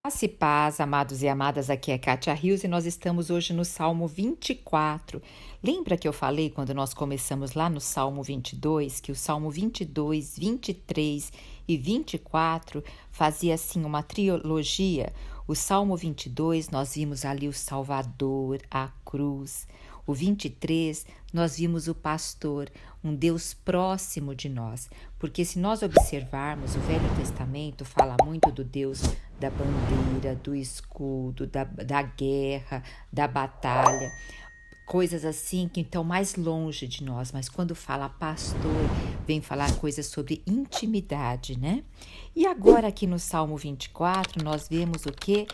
Graça e paz, amados e amadas, aqui é Kátia Rios e nós estamos hoje no Salmo 24. Lembra que eu falei quando nós começamos lá no Salmo 22, que o Salmo 22, 23 e 24 fazia assim uma trilogia? O Salmo 22 nós vimos ali o Salvador, a cruz. O 23 nós vimos o pastor, um Deus próximo de nós, porque se nós observarmos o Velho Testamento fala muito do Deus da bandeira, do escudo, da guerra, da batalha, coisas assim que estão mais longe de nós, mas quando fala pastor, vem falar coisas sobre intimidade, né? E agora aqui no Salmo 24 nós vemos o que?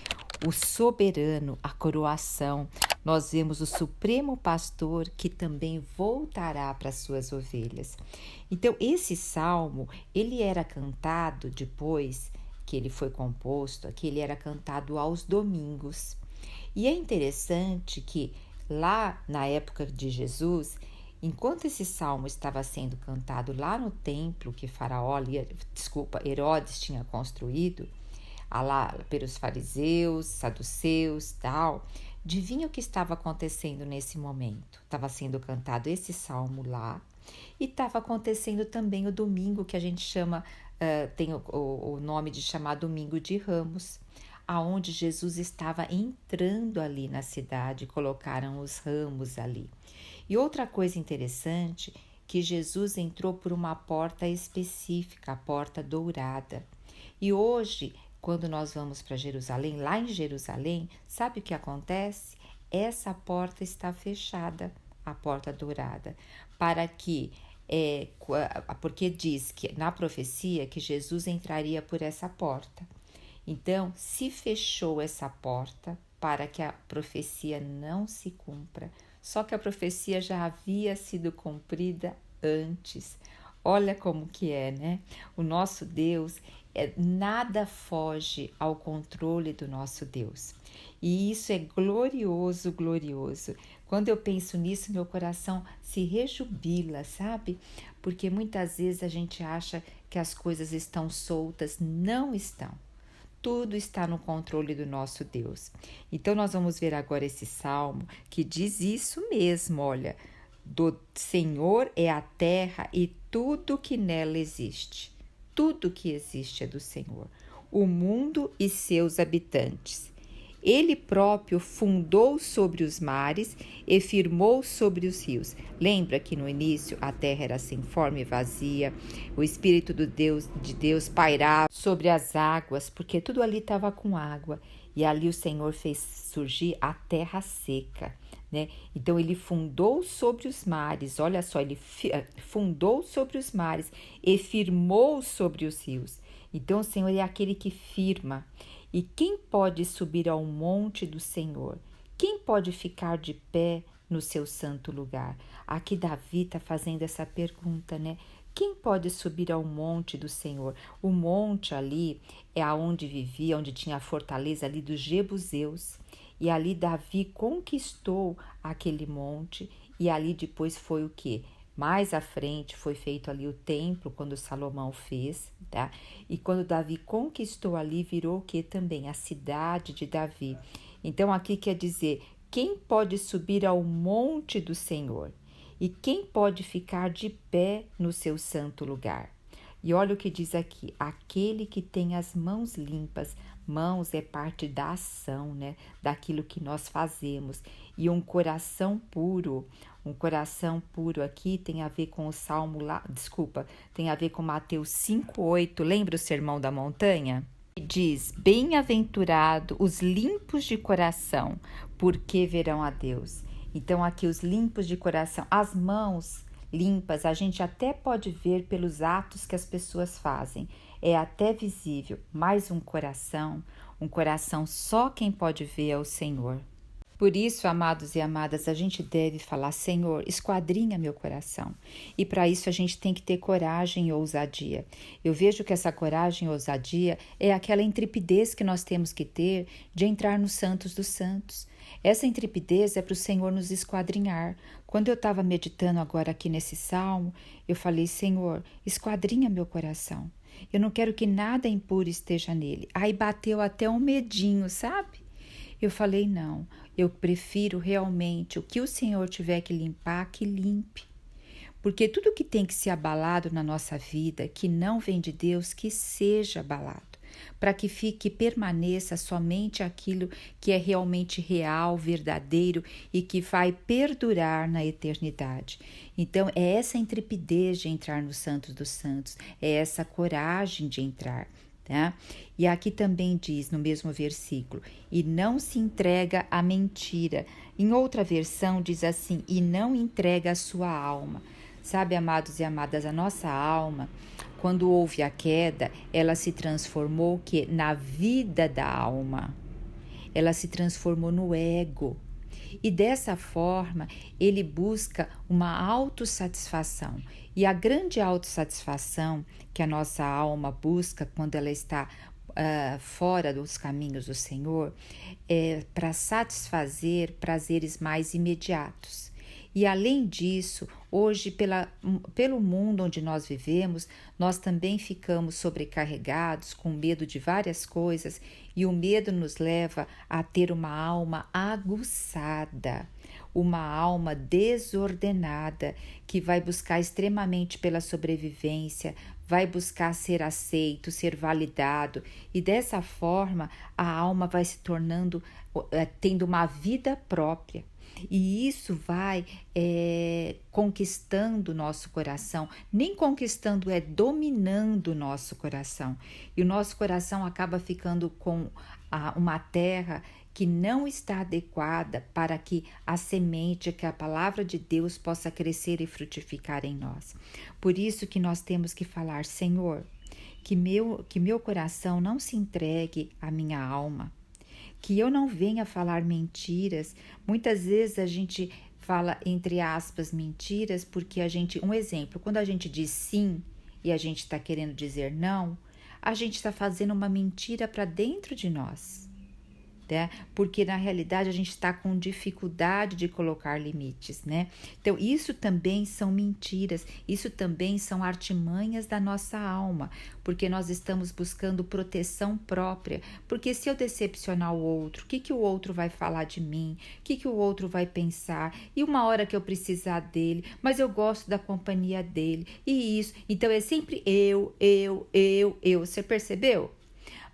O soberano, a coroação. Nós vemos o supremo pastor que também voltará para as suas ovelhas. Então esse salmo, ele era cantado depois que ele foi composto, que ele era cantado aos domingos. E é interessante que lá na época de Jesus, enquanto esse salmo estava sendo cantado lá no templo que Herodes tinha construído, lá pelos fariseus, saduceus, tal, adivinha o que estava acontecendo nesse momento? Estava sendo cantado esse salmo lá e estava acontecendo também o domingo que a gente chama, tem o nome de chamar Domingo de Ramos, aonde Jesus estava entrando ali na cidade, colocaram os ramos ali. E outra coisa interessante, que Jesus entrou por uma porta específica, a porta dourada. E hoje, quando nós vamos para Jerusalém, lá em Jerusalém, sabe o que acontece? Essa porta está fechada, a porta dourada, para que, porque diz que na profecia que Jesus entraria por essa porta. Então, se fechou essa porta para que a profecia não se cumpra, só que a profecia já havia sido cumprida antes. Olha como que é, né? O nosso Deus, nada foge ao controle do nosso Deus. E isso é glorioso, glorioso. Quando eu penso nisso, meu coração se rejubila, sabe? Porque muitas vezes a gente acha que as coisas estão soltas, não estão. Tudo está no controle do nosso Deus. Então, nós vamos ver agora esse salmo que diz isso mesmo, olha. Do Senhor é a terra e tudo que nela existe. Tudo que existe é do Senhor. O mundo e seus habitantes. Ele próprio fundou sobre os mares e firmou sobre os rios. Lembra que no início a terra era sem forma e vazia, o Espírito de Deus pairava sobre as águas, porque tudo ali estava com água. E ali o Senhor fez surgir a terra seca, né? Então ele fundou sobre os mares, olha só, ele fundou sobre os mares e firmou sobre os rios. Então o Senhor é aquele que firma. E quem pode subir ao monte do Senhor? Quem pode ficar de pé no seu santo lugar? Aqui Davi está fazendo essa pergunta, né? Quem pode subir ao monte do Senhor? O monte ali é aonde vivia, onde tinha a fortaleza ali dos Jebuseus. E ali Davi conquistou aquele monte e ali depois foi o quê? Mais à frente foi feito ali o templo, quando Salomão fez, tá? E quando Davi conquistou ali, virou o que também? A cidade de Davi. Então aqui quer dizer, quem pode subir ao monte do Senhor? E quem pode ficar de pé no seu santo lugar? E olha o que diz aqui, aquele que tem as mãos limpas, mãos é parte da ação, né? Daquilo que nós fazemos. E um coração puro aqui tem a ver com o Salmo lá, tem a ver com Mateus 5:8, lembra o Sermão da Montanha? Diz, bem-aventurado os limpos de coração, porque verão a Deus. Então aqui os limpos de coração, as mãos limpas, a gente até pode ver pelos atos que as pessoas fazem, é até visível, mas um coração só quem pode ver é o Senhor. Por isso, amados e amadas, a gente deve falar, Senhor, esquadrinha meu coração. E para isso a gente tem que ter coragem e ousadia. Eu vejo que essa coragem e ousadia é aquela intrepidez que nós temos que ter de entrar nos santos dos santos. Essa intrepidez é para o Senhor nos esquadrinhar. Quando eu estava meditando agora aqui nesse salmo, eu falei, Senhor, esquadrinha meu coração. Eu não quero que nada impuro esteja nele. Aí bateu até um medinho, sabe? Eu falei, não, eu prefiro realmente o que o Senhor tiver que limpar, que limpe. Porque tudo que tem que ser abalado na nossa vida, que não vem de Deus, que seja abalado, para que fique, permaneça somente aquilo que é realmente real, verdadeiro e que vai perdurar na eternidade. Então, é essa intrepidez de entrar no Santo dos Santos, é essa coragem de entrar. Tá? E aqui também diz no mesmo versículo, e não se entrega à mentira. Em outra versão diz assim, e não entrega a sua alma. Sabe, amados e amadas, a nossa alma, quando houve a queda, ela se transformou que na vida da alma. Ela se transformou no ego. E dessa forma, ele busca uma autossatisfação. E a grande autossatisfação que a nossa alma busca quando ela está fora dos caminhos do Senhor é para satisfazer prazeres mais imediatos. E além disso, hoje, pelo mundo onde nós vivemos, nós também ficamos sobrecarregados com medo de várias coisas, e o medo nos leva a ter uma alma aguçada, uma alma desordenada, que vai buscar extremamente pela sobrevivência, vai buscar ser aceito, ser validado, e dessa forma a alma vai se tornando, tendo uma vida própria. E isso vai conquistando o nosso coração, nem conquistando, dominando o nosso coração. E o nosso coração acaba ficando com uma terra que não está adequada para que a semente, que a palavra de Deus possa crescer e frutificar em nós. Por isso que nós temos que falar, Senhor, que meu coração não se entregue à minha alma, que eu não venha falar mentiras. Muitas vezes a gente fala, entre aspas, mentiras, porque um exemplo, quando a gente diz sim e a gente está querendo dizer não, a gente está fazendo uma mentira para dentro de nós. Né? Porque na realidade a gente está com dificuldade de colocar limites, né? Então isso também são mentiras, isso também são artimanhas da nossa alma, porque nós estamos buscando proteção própria, porque se eu decepcionar o outro, o que o outro vai falar de mim, o que o outro vai pensar, e uma hora que eu precisar dele, mas eu gosto da companhia dele, e isso, então é sempre eu, você percebeu?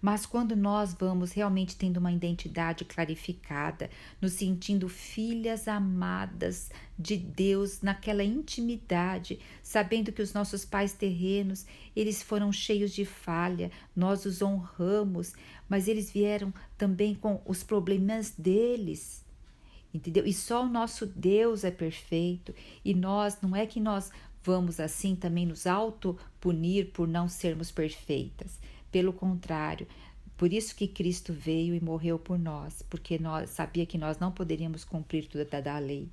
Mas quando nós vamos realmente tendo uma identidade clarificada, nos sentindo filhas amadas de Deus, naquela intimidade, sabendo que os nossos pais terrenos, eles foram cheios de falha, nós os honramos, mas eles vieram também com os problemas deles, entendeu? E só o nosso Deus é perfeito, e nós, não é que nós vamos assim também nos autopunir por não sermos perfeitas. Pelo contrário, por isso que Cristo veio e morreu por nós, porque nós sabia que nós não poderíamos cumprir toda a lei.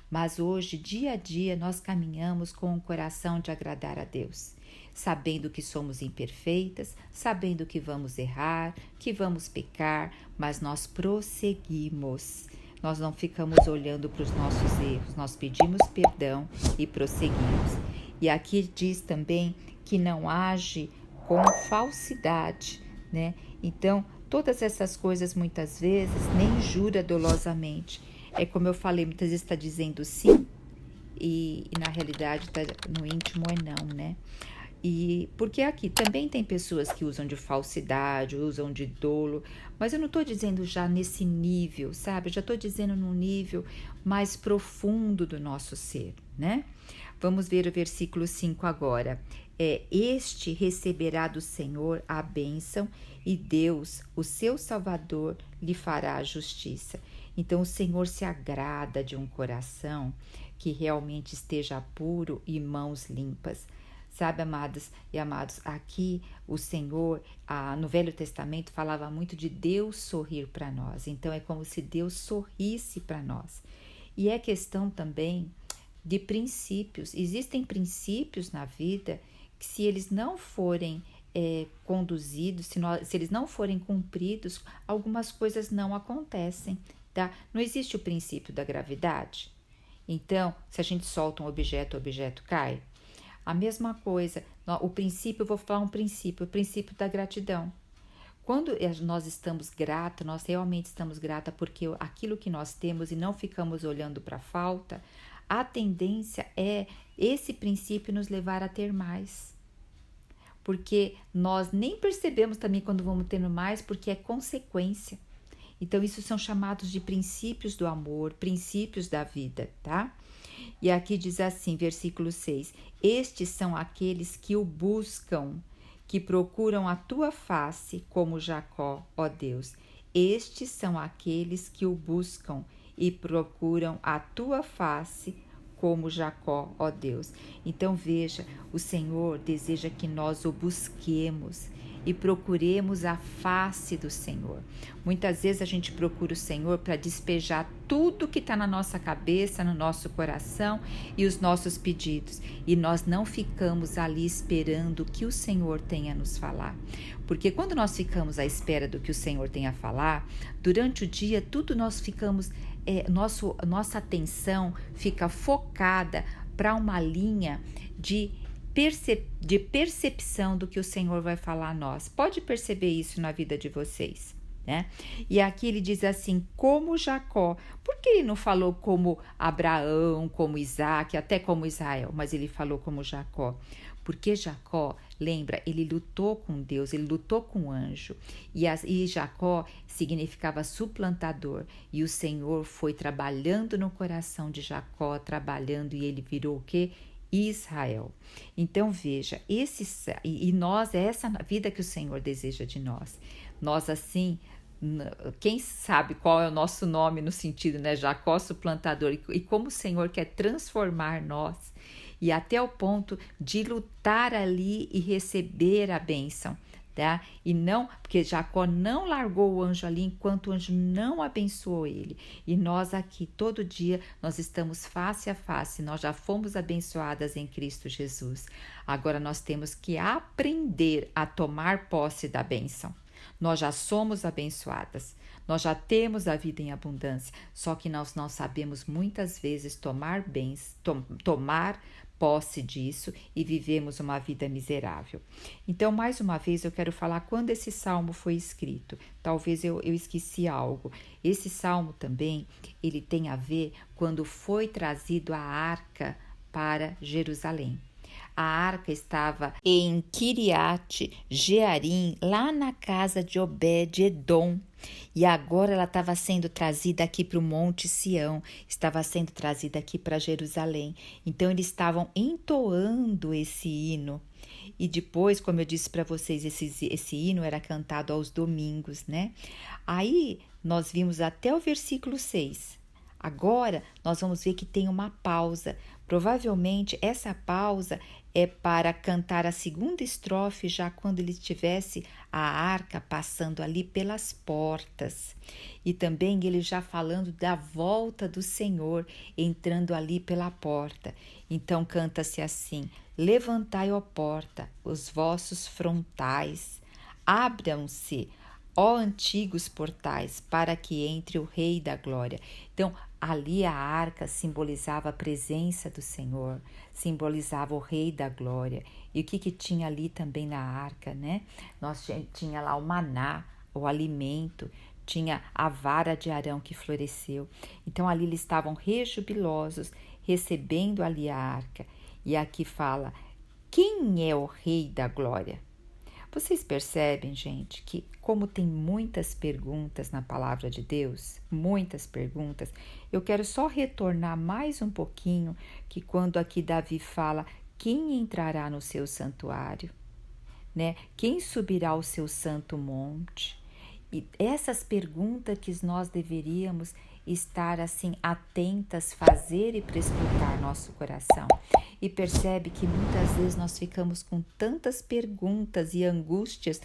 Mas hoje, dia a dia, nós caminhamos com o coração de agradar a Deus, sabendo que somos imperfeitas, sabendo que vamos errar, que vamos pecar, mas nós prosseguimos. Nós não ficamos olhando para os nossos erros, nós pedimos perdão e prosseguimos. E aqui diz também que não age com falsidade, né? Então, todas essas coisas muitas vezes nem jura dolosamente. É como eu falei, muitas vezes está dizendo sim e na realidade tá, no íntimo é não, né? E porque aqui também tem pessoas que usam de falsidade, usam de dolo, mas eu não estou dizendo já nesse nível, sabe? Eu já estou dizendo num nível mais profundo do nosso ser, né? Vamos ver o versículo 5 agora. Este receberá do Senhor a bênção e Deus, o seu Salvador, lhe fará a justiça. Então o Senhor se agrada de um coração que realmente esteja puro e mãos limpas. Sabe, amadas e amados, aqui o Senhor, no Velho Testamento, falava muito de Deus sorrir para nós. Então é como se Deus sorrisse para nós. E é questão também de princípios. Existem princípios na vida que, se eles não forem conduzidos, se eles não forem cumpridos, algumas coisas não acontecem, tá? Não existe o princípio da gravidade. Então, se a gente solta um objeto, o objeto cai. A mesma coisa, O princípio, eu vou falar o princípio da gratidão. Quando nós estamos gratos, nós realmente estamos gratas porque aquilo que nós temos e não ficamos olhando para a falta, a tendência é esse princípio nos levar a ter mais. Porque nós nem percebemos também quando vamos tendo mais, porque é consequência. Então, isso são chamados de princípios do amor, princípios da vida, tá? E aqui diz assim, versículo 6: estes são aqueles que o buscam, que procuram a tua face, como Jacó, ó Deus. Estes são aqueles que o buscam e procuram a tua face, como Jacó, ó Deus. Então veja, o Senhor deseja que nós o busquemos e procuremos a face do Senhor. Muitas vezes a gente procura o Senhor para despejar tudo que está na nossa cabeça, no nosso coração e os nossos pedidos. E nós não ficamos ali esperando o que o Senhor tenha a nos falar. Porque quando nós ficamos à espera do que o Senhor tem a falar, durante o dia tudo nós ficamos, nossa atenção fica focada para uma linha de percepção do que o Senhor vai falar a nós. Pode perceber isso na vida de vocês, né? E aqui ele diz assim, como Jacó. Por que ele não falou como Abraão, como Isaac, até como Israel, mas ele falou como Jacó? Porque Jacó, lembra, ele lutou com Deus, ele lutou com o anjo. E Jacó significava suplantador. E o Senhor foi trabalhando no coração de Jacó, trabalhando, e ele virou o quê? Israel. Então veja, nós, é essa vida que o Senhor deseja de nós. Nós assim, quem sabe qual é o nosso nome no sentido, né? Jacó suplantador, e como o Senhor quer transformar nós, e até o ponto de lutar ali e receber a bênção. Tá? E não, porque Jacó não largou o anjo ali enquanto o anjo não abençoou ele. E nós aqui, todo dia, nós estamos face a face, nós já fomos abençoadas em Cristo Jesus. Agora nós temos que aprender a tomar posse da bênção. Nós já somos abençoadas, nós já temos a vida em abundância, só que nós não sabemos muitas vezes tomar posse disso e vivemos uma vida miserável. Então, mais uma vez, eu quero falar quando esse salmo foi escrito. Talvez eu esqueci algo. Esse salmo também, ele tem a ver quando foi trazido a arca para Jerusalém. A arca estava em Kiriat Jearim, lá na casa de Obed-edom. E agora ela estava sendo trazida aqui para o Monte Sião, estava sendo trazida aqui para Jerusalém. Então eles estavam entoando esse hino. E depois, como eu disse para vocês, esse hino era cantado aos domingos, né? Aí nós vimos até o versículo 6. Agora nós vamos ver que tem uma pausa. Provavelmente essa pausa é para cantar a segunda estrofe já quando ele tivesse a arca passando ali pelas portas. E também ele já falando da volta do Senhor entrando ali pela porta. Então canta-se assim: levantai, ó porta, os vossos frontais, abram-se, ó antigos portais, para que entre o Rei da Glória. Então, ali a arca simbolizava a presença do Senhor, simbolizava o Rei da Glória. E o que tinha ali também na arca, né? Tinha lá o maná, o alimento, tinha a vara de Arão que floresceu. Então, ali eles estavam rejubilosos, recebendo ali a arca. E aqui fala, quem é o Rei da Glória? Vocês percebem, gente, que como tem muitas perguntas na palavra de Deus, muitas perguntas, eu quero só retornar mais um pouquinho que quando aqui Davi fala, quem entrará no seu santuário, né? Quem subirá ao seu santo monte? E essas perguntas que nós deveríamos estar assim atentas, fazer e prescrutar nosso coração. E percebe que muitas vezes nós ficamos com tantas perguntas e angústias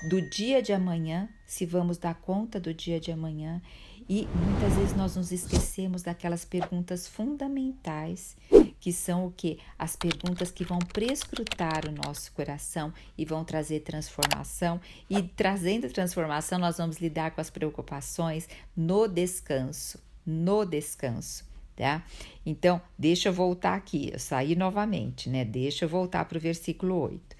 do dia de amanhã, se vamos dar conta do dia de amanhã, e muitas vezes nós nos esquecemos daquelas perguntas fundamentais, que são o quê? As perguntas que vão prescrutar o nosso coração e vão trazer transformação, e trazendo transformação nós vamos lidar com as preocupações no descanso, tá? Então, deixa eu voltar aqui, eu saí novamente, né? Deixa eu voltar para o versículo 8.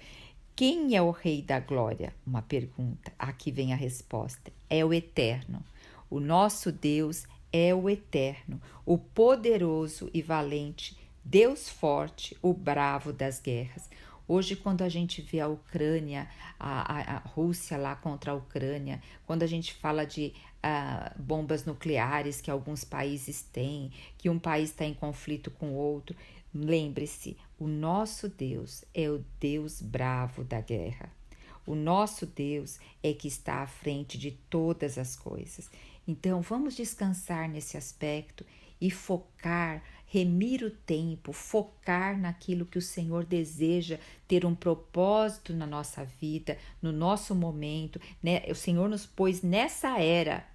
Quem é o Rei da Glória? Uma pergunta. Aqui vem a resposta. É o Eterno. O nosso Deus é o Eterno, o poderoso e valente, Deus forte, o bravo das guerras. Hoje, quando a gente vê a Ucrânia, a Rússia lá contra a Ucrânia, quando a gente fala de bombas nucleares que alguns países têm, que um país está em conflito com o outro, lembre-se, o nosso Deus é o Deus bravo da guerra. O nosso Deus é que está à frente de todas as coisas. Então, vamos descansar nesse aspecto e focar, remir o tempo, focar naquilo que o Senhor deseja ter um propósito na nossa vida, no nosso momento, né? O Senhor nos pôs nessa era,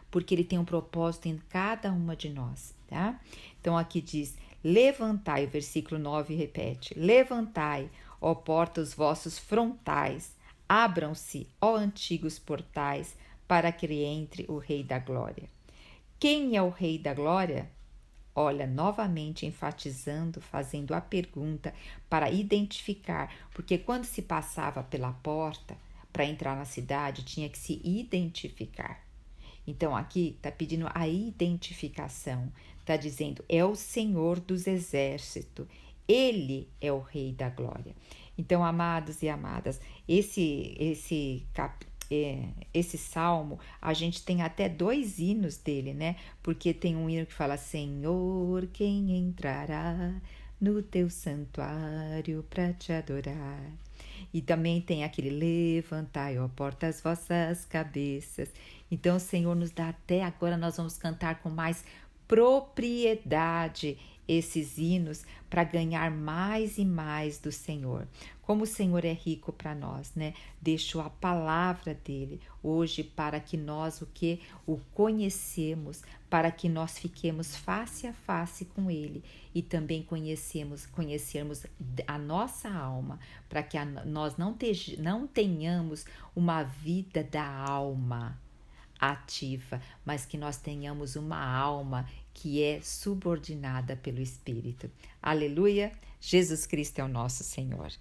porque Ele tem um propósito em cada uma de nós, tá? Então, aqui diz, levantai, o versículo 9 repete, levantai, ó portas, os vossos frontais, abram-se, ó antigos portais, para que entre o Rei da Glória. Quem é o Rei da Glória? Olha, novamente enfatizando, fazendo a pergunta para identificar, porque quando se passava pela porta para entrar na cidade, tinha que se identificar. Então aqui está pedindo a identificação, está dizendo é o Senhor dos Exércitos, Ele é o Rei da Glória. Então, amados e amadas, esse salmo, a gente tem até 2 hinos dele, né? Porque tem um hino que fala, Senhor, quem entrará no teu santuário para te adorar? E também tem aquele, levantai, ó portas, vossas cabeças. Então, o Senhor nos dá até agora, nós vamos cantar com mais propriedade esses hinos para ganhar mais e mais do Senhor. Como o Senhor é rico para nós, né? Deixou a palavra dele hoje para que nós o conhecemos, para que nós fiquemos face a face com ele e também conhecermos a nossa alma, para que nós não tenhamos uma vida da alma ativa, mas que nós tenhamos uma alma que é subordinada pelo Espírito. Aleluia! Jesus Cristo é o nosso Senhor.